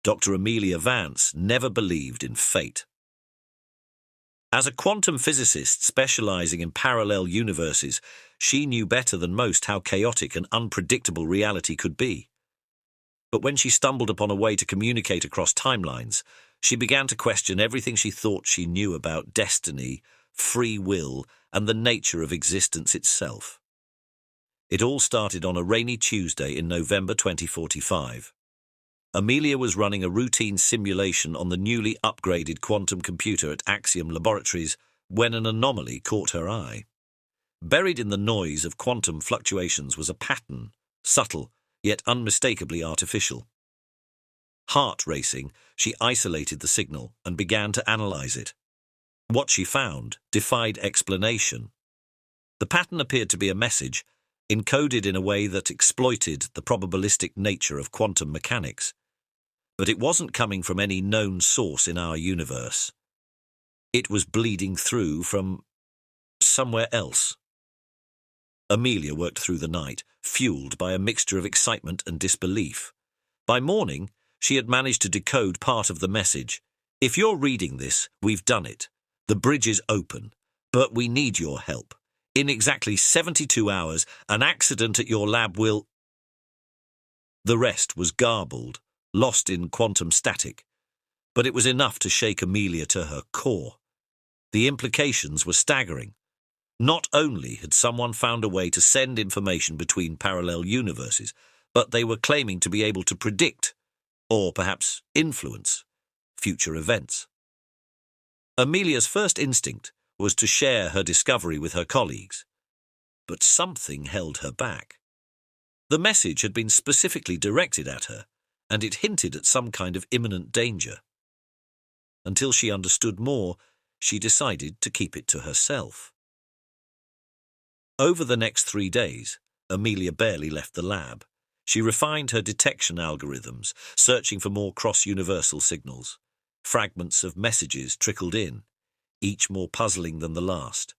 Dr. Amelia Vance never believed in fate. As a quantum physicist specializing in parallel universes, she knew better than most how chaotic and unpredictable reality could be. But when she stumbled upon a way to communicate across timelines, she began to question everything she thought she knew about destiny, free will, and the nature of existence itself. It all started on a rainy Tuesday in November 2045. Amelia was running a routine simulation on the newly upgraded quantum computer at Axiom Laboratories when an anomaly caught her eye. Buried in the noise of quantum fluctuations was a pattern, subtle, yet unmistakably artificial. Heart racing, she isolated the signal and began to analyze it. What she found defied explanation. The pattern appeared to be a message, encoded in a way that exploited the probabilistic nature of quantum mechanics. But it wasn't coming from any known source in our universe. It was bleeding through from somewhere else. Amelia worked through the night, fueled by a mixture of excitement and disbelief. By morning, she had managed to decode part of the message. If you're reading this, we've done it. The bridge is open, but we need your help. In exactly 72 hours, an accident at your lab will... The rest was garbled, lost in quantum static, but it was enough to shake Amelia to her core. The implications were staggering. Not only had someone found a way to send information between parallel universes, but they were claiming to be able to predict, or perhaps influence, future events. Amelia's first instinct was to share her discovery with her colleagues, but something held her back. The message had been specifically directed at her, and it hinted at some kind of imminent danger. Until she understood more, she decided to keep it to herself. Over the next 3 days, Amelia barely left the lab. She refined her detection algorithms, searching for more cross-universal signals. Fragments of messages trickled in, each more puzzling than the last.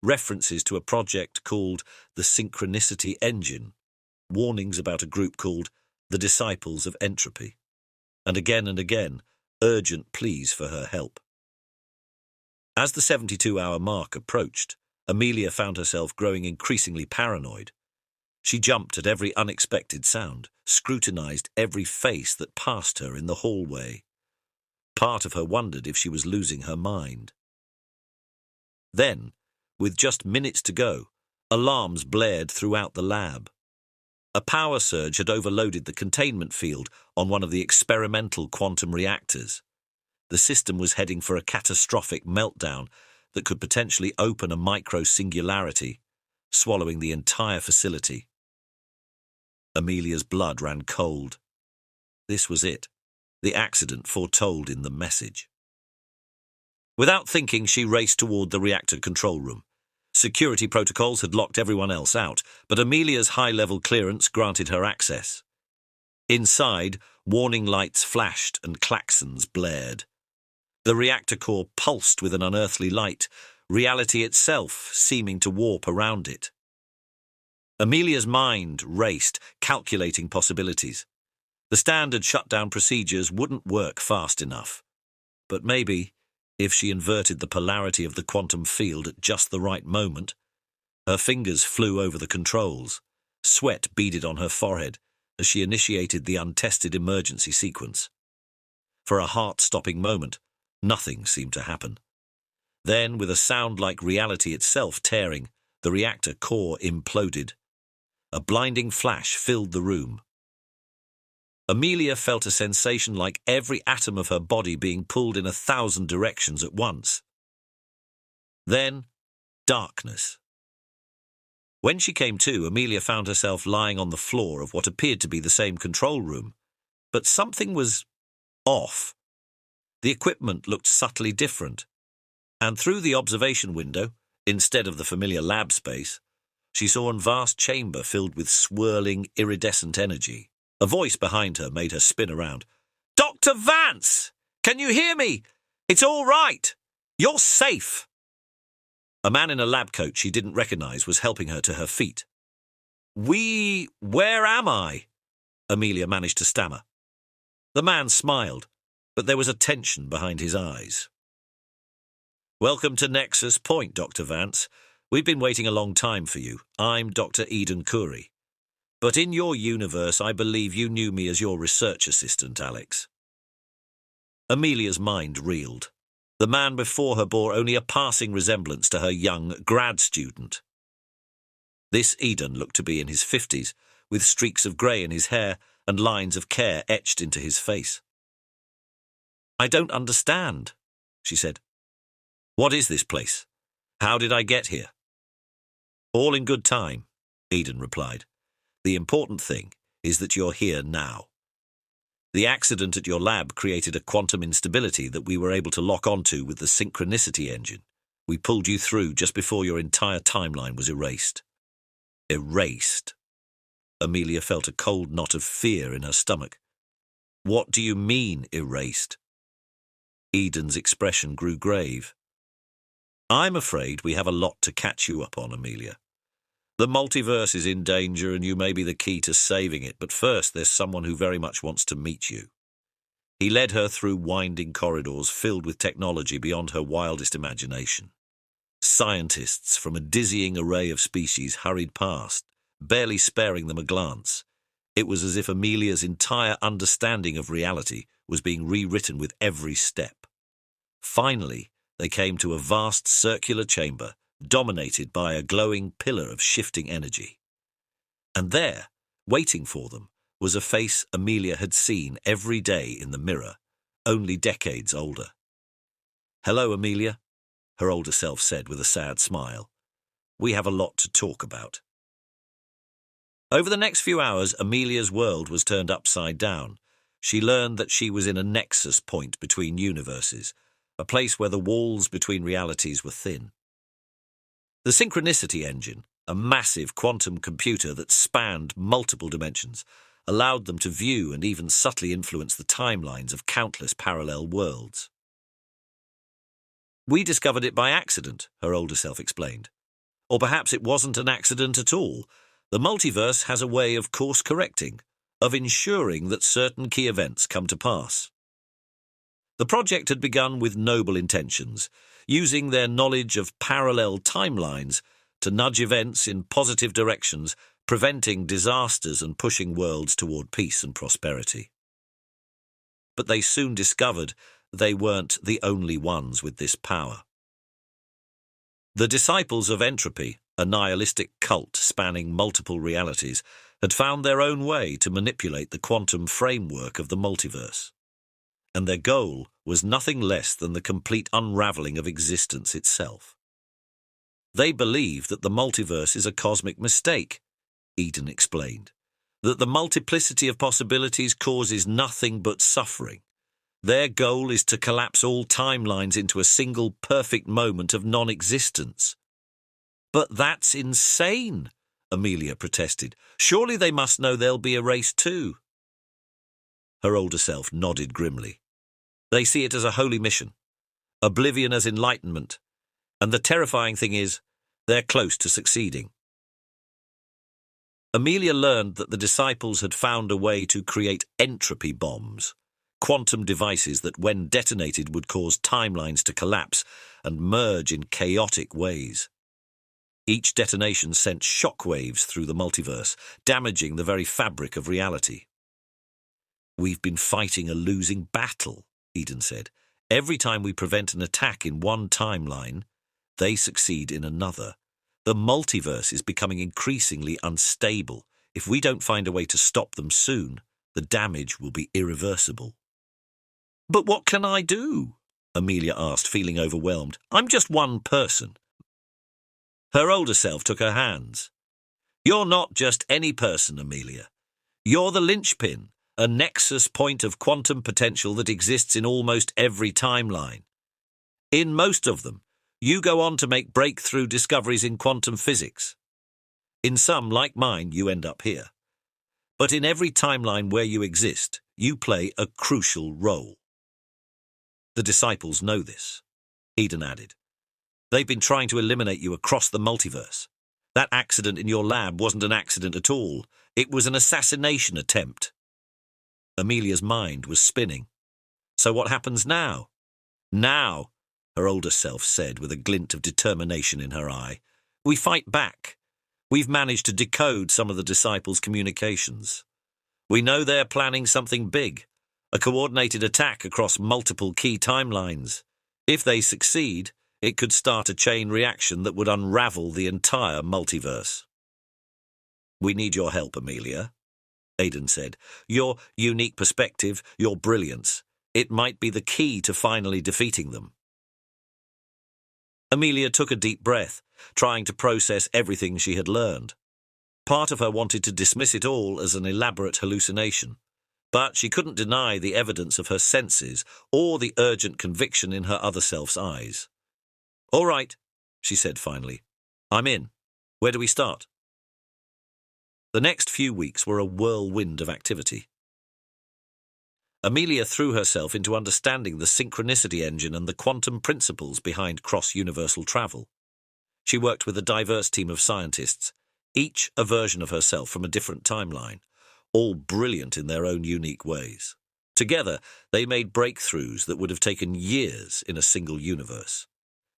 References to a project called the Synchronicity Engine, warnings about a group called the Disciples of Entropy, and again, urgent pleas for her help. As the 72-hour mark approached, Amelia found herself growing increasingly paranoid. She jumped at every unexpected sound, scrutinized every face that passed her in the hallway. Part of her wondered if she was losing her mind. Then, with just minutes to go, alarms blared throughout the lab. A power surge had overloaded the containment field on one of the experimental quantum reactors. The system was heading for a catastrophic meltdown that could potentially open a micro-singularity, swallowing the entire facility. Amelia's blood ran cold. This was it, the accident foretold in the message. Without thinking, she raced toward the reactor control room. Security protocols had locked everyone else out, but Amelia's high-level clearance granted her access. Inside, warning lights flashed and klaxons blared. The reactor core pulsed with an unearthly light, reality itself seeming to warp around it. Amelia's mind raced, calculating possibilities. The standard shutdown procedures wouldn't work fast enough. But maybe, if she inverted the polarity of the quantum field at just the right moment. Her fingers flew over the controls. Sweat beaded on her forehead as she initiated the untested emergency sequence. For a heart-stopping moment, nothing seemed to happen. Then, with a sound like reality itself tearing, the reactor core imploded. A blinding flash filled the room. Amelia felt a sensation like every atom of her body being pulled in 1,000 directions at once. Then, darkness. When she came to, Amelia found herself lying on the floor of what appeared to be the same control room. But something was off. The equipment looked subtly different. And through the observation window, instead of the familiar lab space, she saw a vast chamber filled with swirling, iridescent energy. A voice behind her made her spin around. "Dr. Vance! Can you hear me? It's all right. You're safe." A man in a lab coat she didn't recognize was helping her to her feet. Where am I?" Amelia managed to stammer. The man smiled, but there was a tension behind his eyes. "Welcome to Nexus Point, Dr. Vance. We've been waiting a long time for you. I'm Dr. Eden Curry. But in your universe, I believe you knew me as your research assistant, Alex." Amelia's mind reeled. The man before her bore only a passing resemblance to her young grad student. This Eden looked to be in his 50s, with streaks of grey in his hair and lines of care etched into his face. "I don't understand," she said. "What is this place? How did I get here?" "All in good time," Eden replied. "The important thing is that you're here now. The accident at your lab created a quantum instability that we were able to lock onto with the synchronicity engine. We pulled you through just before your entire timeline was erased." Erased? Amelia felt a cold knot of fear in her stomach. "What do you mean, erased?" Eden's expression grew grave. "I'm afraid we have a lot to catch you up on, Amelia. The multiverse is in danger and you may be the key to saving it, but first there's someone who very much wants to meet you." He led her through winding corridors filled with technology beyond her wildest imagination. Scientists from a dizzying array of species hurried past, barely sparing them a glance. It was as if Amelia's entire understanding of reality was being rewritten with every step. Finally, they came to a vast circular chamber dominated by a glowing pillar of shifting energy. And there, waiting for them, was a face Amelia had seen every day in the mirror, only decades older. "Hello, Amelia," her older self said with a sad smile. "We have a lot to talk about." Over the next few hours, Amelia's world was turned upside down. She learned that she was in a nexus point between universes, a place where the walls between realities were thin. The synchronicity engine, a massive quantum computer that spanned multiple dimensions, allowed them to view and even subtly influence the timelines of countless parallel worlds. "We discovered it by accident," her older self explained. "Or perhaps it wasn't an accident at all. The multiverse has a way of course-correcting, of ensuring that certain key events come to pass." The project had begun with noble intentions, using their knowledge of parallel timelines to nudge events in positive directions, preventing disasters and pushing worlds toward peace and prosperity. But they soon discovered they weren't the only ones with this power. The disciples of entropy, a nihilistic cult spanning multiple realities, had found their own way to manipulate the quantum framework of the multiverse. And their goal was nothing less than the complete unraveling of existence itself. They believe that the multiverse is a cosmic mistake, Eden explained, that the multiplicity of possibilities causes nothing but suffering. Their goal is to collapse all timelines into a single perfect moment of non-existence. "But that's insane," Amelia protested. "Surely they must know they'll be erased too." Her older self nodded grimly. "They see it as a holy mission, oblivion as enlightenment, and the terrifying thing is, they're close to succeeding." Amelia learned that the disciples had found a way to create entropy bombs, quantum devices that, when detonated, would cause timelines to collapse and merge in chaotic ways. Each detonation sent shockwaves through the multiverse, damaging the very fabric of reality. "We've been fighting a losing battle," Eden said. "Every time we prevent an attack in one timeline, they succeed in another. The multiverse is becoming increasingly unstable. If we don't find a way to stop them soon, the damage will be irreversible." "But what can I do?" Amelia asked, feeling overwhelmed. "I'm just one person." Her older self took her hands. "You're not just any person, Amelia. You're the linchpin, a nexus point of quantum potential that exists in almost every timeline. In most of them, you go on to make breakthrough discoveries in quantum physics. In some, like mine, you end up here. But in every timeline where you exist, you play a crucial role." "The disciples know this," Eden added. "They've been trying to eliminate you across the multiverse. That accident in your lab wasn't an accident at all. It was an assassination attempt." Amelia's mind was spinning. So what happens now? Now, her older self said with a glint of determination in her eye, we fight back. We've managed to decode some of the disciples' communications. We know they're planning something big, a coordinated attack across multiple key timelines. If they succeed, it could start a chain reaction that would unravel the entire multiverse. We need your help, Amelia, Aidan said. Your unique perspective, your brilliance. It might be the key to finally defeating them. Amelia took a deep breath, trying to process everything she had learned. Part of her wanted to dismiss it all as an elaborate hallucination, but she couldn't deny the evidence of her senses or the urgent conviction in her other self's eyes. All right, she said finally. I'm in. Where do we start? The next few weeks were a whirlwind of activity. Amelia threw herself into understanding the synchronicity engine and the quantum principles behind cross-universal travel. She worked with a diverse team of scientists, each a version of herself from a different timeline, all brilliant in their own unique ways. Together, they made breakthroughs that would have taken years in a single universe.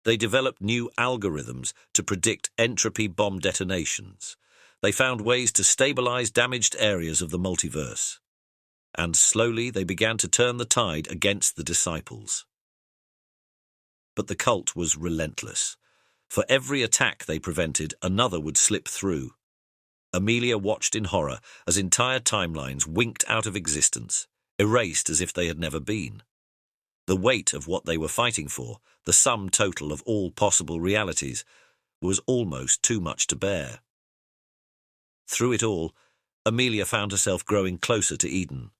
They developed new algorithms to predict entropy bomb detonations. They found ways to stabilize damaged areas of the multiverse. And slowly they began to turn the tide against the disciples. But the cult was relentless. For every attack they prevented, another would slip through. Amelia watched in horror as entire timelines winked out of existence, erased as if they had never been. The weight of what they were fighting for, the sum total of all possible realities, was almost too much to bear. Through it all, Amelia found herself growing closer to Eden.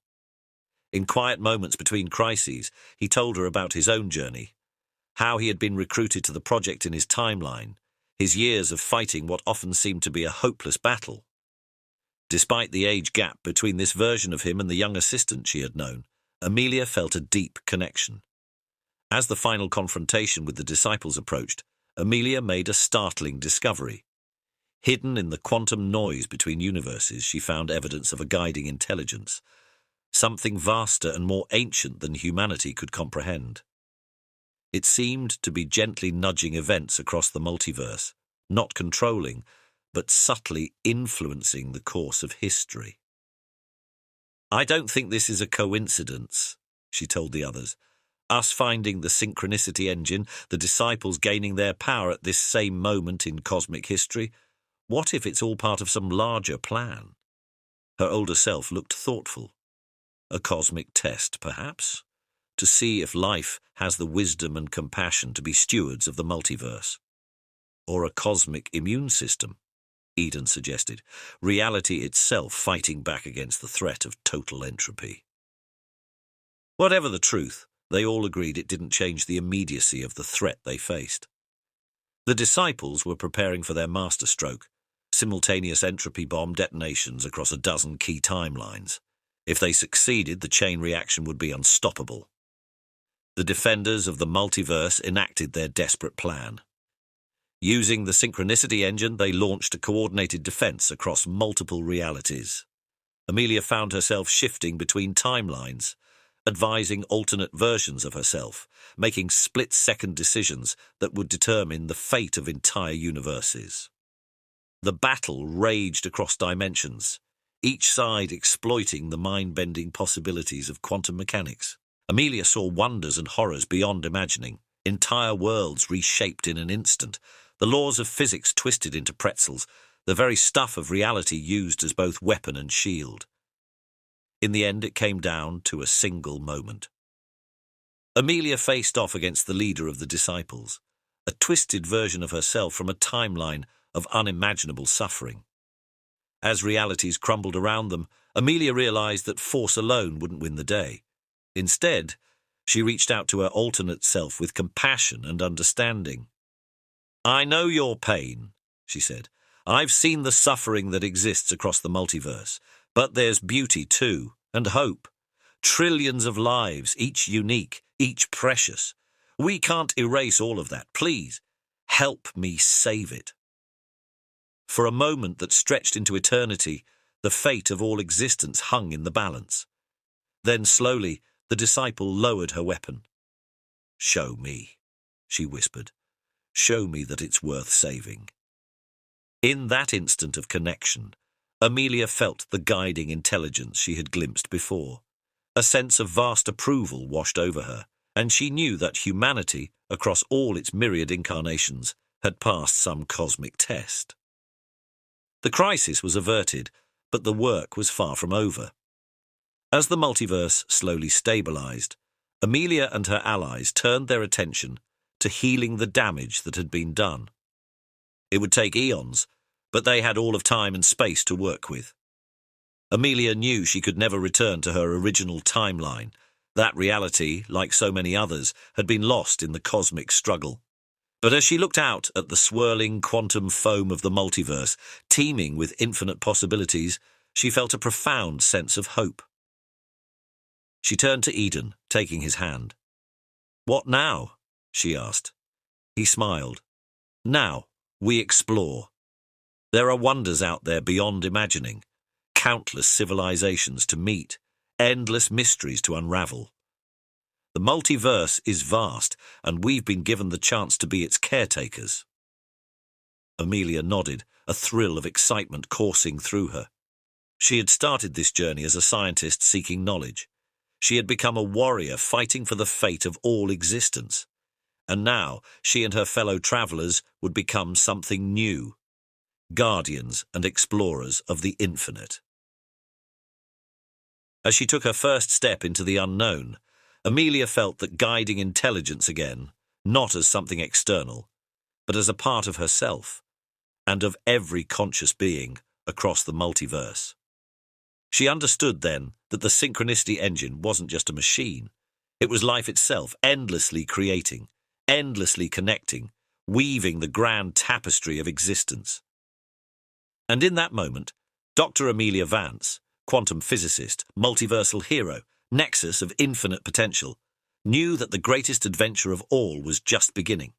In quiet moments between crises, he told her about his own journey, how he had been recruited to the project in his timeline, his years of fighting what often seemed to be a hopeless battle. Despite the age gap between this version of him and the young assistant she had known, Amelia felt a deep connection. As the final confrontation with the disciples approached, Amelia made a startling discovery. Hidden in the quantum noise between universes, she found evidence of a guiding intelligence, something vaster and more ancient than humanity could comprehend. It seemed to be gently nudging events across the multiverse, not controlling, but subtly influencing the course of history. I don't think this is a coincidence, she told the others. Us finding the synchronicity engine, the disciples gaining their power at this same moment in cosmic history. What if it's all part of some larger plan? Her older self looked thoughtful. A cosmic test, perhaps, to see if life has the wisdom and compassion to be stewards of the multiverse. Or a cosmic immune system, Eden suggested, reality itself fighting back against the threat of total entropy. Whatever the truth, they all agreed it didn't change the immediacy of the threat they faced. The disciples were preparing for their masterstroke, simultaneous entropy bomb detonations across a dozen key timelines. If they succeeded, the chain reaction would be unstoppable. The defenders of the multiverse enacted their desperate plan. Using the synchronicity engine, they launched a coordinated defense across multiple realities. Amelia found herself shifting between timelines, advising alternate versions of herself, making split-second decisions that would determine the fate of entire universes. The battle raged across dimensions, each side exploiting the mind-bending possibilities of quantum mechanics. Amelia saw wonders and horrors beyond imagining, entire worlds reshaped in an instant, the laws of physics twisted into pretzels, the very stuff of reality used as both weapon and shield. In the end, it came down to a single moment. Amelia faced off against the leader of the disciples, a twisted version of herself from a timeline of unimaginable suffering. As realities crumbled around them, Amelia realized that force alone wouldn't win the day. Instead, she reached out to her alternate self with compassion and understanding. I know your pain, she said. I've seen the suffering that exists across the multiverse, but there's beauty too, and hope. Trillions of lives, each unique, each precious. We can't erase all of that. Please, help me save it. For a moment that stretched into eternity, the fate of all existence hung in the balance. Then slowly, the disciple lowered her weapon. "Show me," she whispered. "Show me that it's worth saving." In that instant of connection, Amelia felt the guiding intelligence she had glimpsed before. A sense of vast approval washed over her, and she knew that humanity, across all its myriad incarnations, had passed some cosmic test. The crisis was averted, but the work was far from over. As the multiverse slowly stabilized, Amelia and her allies turned their attention to healing the damage that had been done. It would take eons, but they had all of time and space to work with. Amelia knew she could never return to her original timeline. That reality, like so many others, had been lost in the cosmic struggle. But as she looked out at the swirling quantum foam of the multiverse, teeming with infinite possibilities, she felt a profound sense of hope. She turned to Eden, taking his hand. "What now?" she asked. He smiled. "Now, we explore. There are wonders out there beyond imagining, countless civilizations to meet, endless mysteries to unravel. The multiverse is vast, and we've been given the chance to be its caretakers." Amelia nodded, a thrill of excitement coursing through her. She had started this journey as a scientist seeking knowledge. She had become a warrior fighting for the fate of all existence. And now she and her fellow travelers would become something new, guardians and explorers of the infinite. As she took her first step into the unknown, Amelia felt that guiding intelligence again, not as something external, but as a part of herself, and of every conscious being across the multiverse. She understood then that the synchronicity engine wasn't just a machine. It was life itself, endlessly creating, endlessly connecting, weaving the grand tapestry of existence. And in that moment, Dr. Amelia Vance, quantum physicist, multiversal hero, nexus of infinite potential, knew that the greatest adventure of all was just beginning.